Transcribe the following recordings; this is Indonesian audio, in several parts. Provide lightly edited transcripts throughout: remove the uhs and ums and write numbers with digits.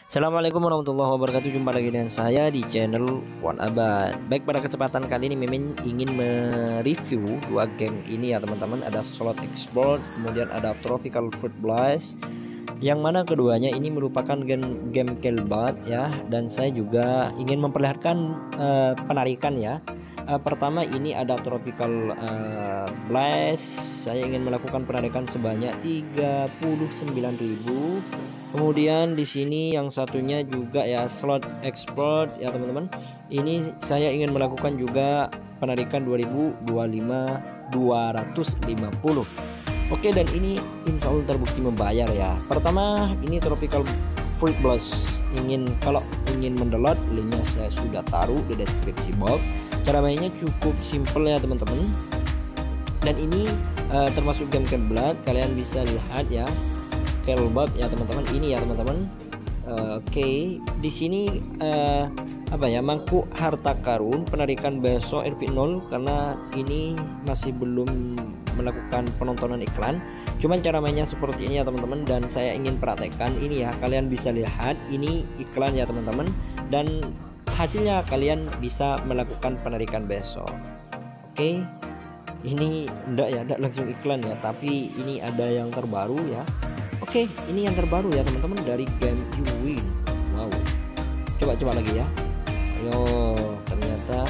Assalamualaikum warahmatullahi wabarakatuh. Jumpa lagi dengan saya di channel One Abad. Baik, pada kesempatan kali ini Mimin ingin mereview dua game ini ya teman-teman. Ada Slot Explorer, kemudian ada Tropical Fruit Blast, yang mana keduanya ini merupakan game Kelbat ya. Dan saya juga ingin memperlihatkan penarikan ya. Pertama ini ada Tropical Blast. Saya ingin melakukan penarikan sebanyak 39.000. Kemudian di sini yang satunya juga ya Slot Export ya teman-teman. Ini saya ingin melakukan juga penarikan 250. Oke, dan ini insya Allah terbukti membayar ya. Pertama ini Tropical Fruit Blast. Kalau ingin mendownload, linknya saya sudah taruh di deskripsi box. Cara mainnya cukup simple ya teman-teman. Dan ini termasuk game Kelbat. Kalian bisa lihat ya. Kelbat ya teman-teman, ini ya teman-teman. Oke, di sini mangkuk harta karun penarikan besok RP0, karena ini masih belum melakukan penontonan iklan. Cuman cara mainnya seperti ini ya teman-teman, dan saya ingin praktekkan ini ya. Kalian bisa lihat ini iklan ya teman-teman, dan hasilnya kalian bisa melakukan penarikan besok. Oke, ini enggak langsung iklan ya, tapi ini ada yang terbaru ya. Oke, ini yang terbaru ya teman-teman dari game YouWin. Wow, coba lagi ya. Ayo, ternyata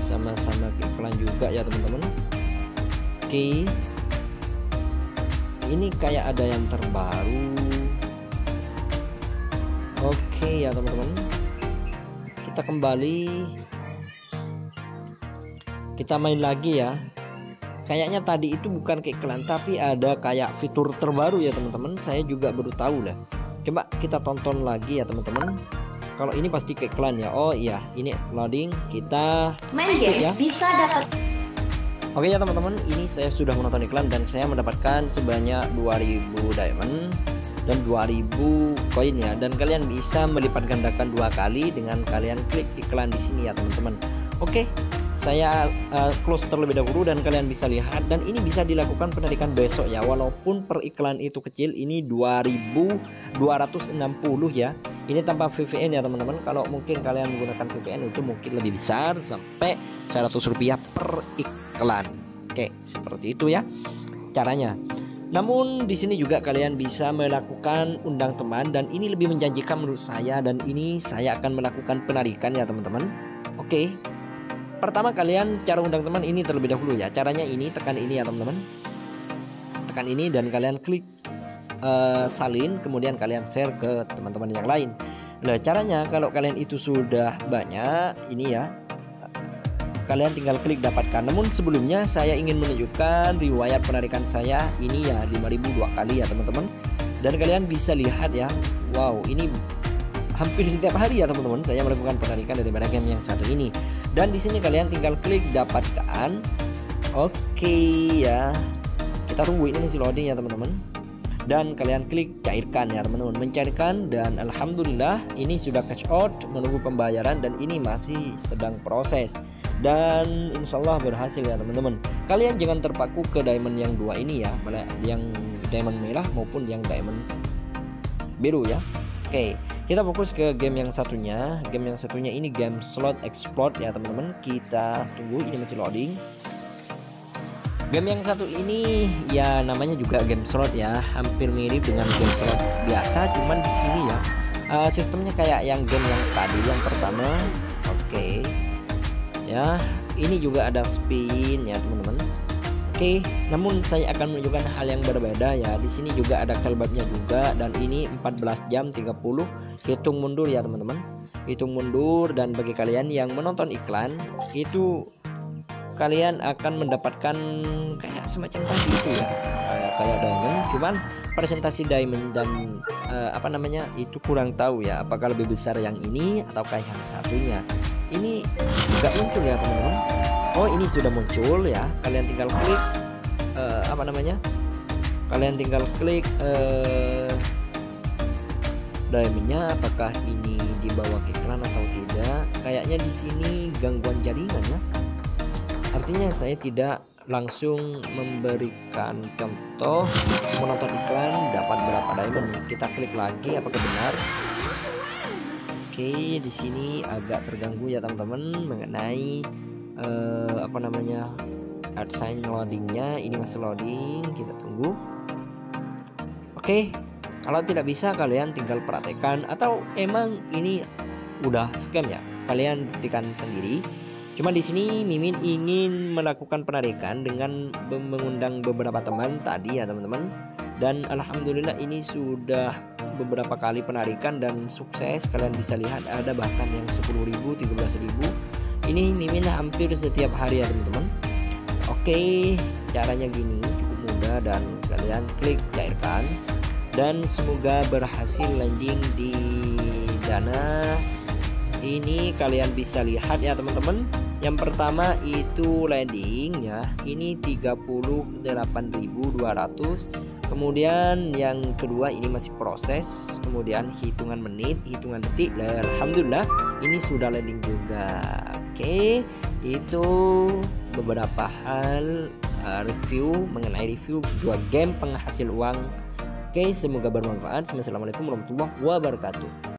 sama-sama iklan juga ya teman-teman. Oke, ini kayak ada yang terbaru. Oke ya teman-teman, kita kembali, kita main lagi ya. Kayaknya tadi itu bukan keiklan, tapi ada kayak fitur terbaru ya teman-teman. Saya juga baru tahu lah. Coba kita tonton lagi ya teman-teman. Kalau ini pasti keiklan ya. Oh iya, ini loading. Kita main game ya. Bisa dapat. Oke ya teman-teman, ini saya sudah menonton iklan dan saya mendapatkan sebanyak 2000 diamond dan 2000 koin ya. Dan kalian bisa melipat gandakan 2 kali dengan kalian klik iklan di sini ya teman-teman. Oke, saya close terlebih dahulu dan kalian bisa lihat, dan ini bisa dilakukan penarikan besok ya. Walaupun per iklan itu kecil, ini 2260 ya. Ini tanpa VPN ya teman-teman. Kalau mungkin kalian menggunakan VPN itu mungkin lebih besar, sampai 100 rupiah per iklan. Oke, seperti itu ya caranya. Namun di sini juga kalian bisa melakukan undang teman, dan ini lebih menjanjikan menurut saya, dan ini saya akan melakukan penarikan ya teman-teman. Oke. Pertama kalian cara undang teman ini terlebih dahulu ya. Caranya ini, tekan ini ya teman-teman. Tekan ini dan kalian klik salin, kemudian kalian share ke teman-teman yang lain. Nah, caranya kalau kalian itu sudah banyak ini ya, kalian tinggal klik dapatkan. Namun sebelumnya saya ingin menunjukkan riwayat penarikan saya ini ya, 5000 2 kali ya teman-teman. Dan kalian bisa lihat ya. Wow, ini hampir setiap hari ya teman-teman saya melakukan penarikan daripada game yang satu ini. Dan di sini kalian tinggal klik dapatkan. Oke ya, kita tunggu ini masih loading ya teman-teman. Dan kalian klik cairkan ya teman-teman, mencairkan, dan alhamdulillah ini sudah cash out, menunggu pembayaran, dan ini masih sedang proses. Dan insyaallah berhasil ya teman-teman. Kalian jangan terpaku ke diamond yang dua ini ya, yang diamond merah maupun yang diamond biru ya. Oke, kita fokus ke game yang satunya. Game yang satunya ini game Slot Explorer ya teman-teman. Kita tunggu, ini masih loading. Game yang satu ini ya namanya juga game slot ya, hampir mirip dengan game slot biasa, cuman di sini ya sistemnya kayak yang game yang tadi yang pertama. Oke. Ya, ini juga ada spin ya teman-teman. Oke, namun saya akan menunjukkan hal yang berbeda ya. Di sini juga ada kelbatnya juga, dan ini 14 jam 30 hitung mundur ya teman-teman. Hitung mundur, dan bagi kalian yang menonton iklan itu kalian akan mendapatkan kayak semacam tadi itu ya, kayak diamond, cuman presentasi diamond dan itu kurang tahu ya, apakah lebih besar yang ini ataukah yang satunya. Ini nggak muncul ya teman-teman. Oh, ini sudah muncul ya. Kalian tinggal klik kalian tinggal klik diamondnya, apakah ini dibawa ke iklan atau tidak. Kayaknya di sini gangguan jaringan ya. Artinya saya tidak langsung memberikan contoh menonton iklan dapat berapa diamond. Kita klik lagi apakah benar. Oke, di sini agak terganggu ya teman-teman mengenai AdSense loadingnya. Ini masih loading, kita tunggu. Oke, kalau tidak bisa kalian tinggal praktekkan, atau emang ini udah scam ya, kalian buktikan sendiri. Cuma di sini Mimin ingin melakukan penarikan dengan mengundang beberapa teman tadi ya teman-teman, dan alhamdulillah ini sudah beberapa kali penarikan dan sukses. Kalian bisa lihat ada bahkan yang 10.000, 13.000. Ini Mimin hampir setiap hari ya teman-teman. Oke, caranya gini, cukup mudah dan kalian klik cairkan, dan semoga berhasil landing di Dana. Ini kalian bisa lihat ya teman-teman. Yang pertama itu landing ya, ini 38.200. Kemudian yang kedua ini masih proses, kemudian hitungan menit, hitungan detik. Alhamdulillah ini sudah landing juga. Oke, itu beberapa hal review mengenai review 2 game penghasil uang. Oke, semoga bermanfaat. Assalamualaikum warahmatullahi wabarakatuh.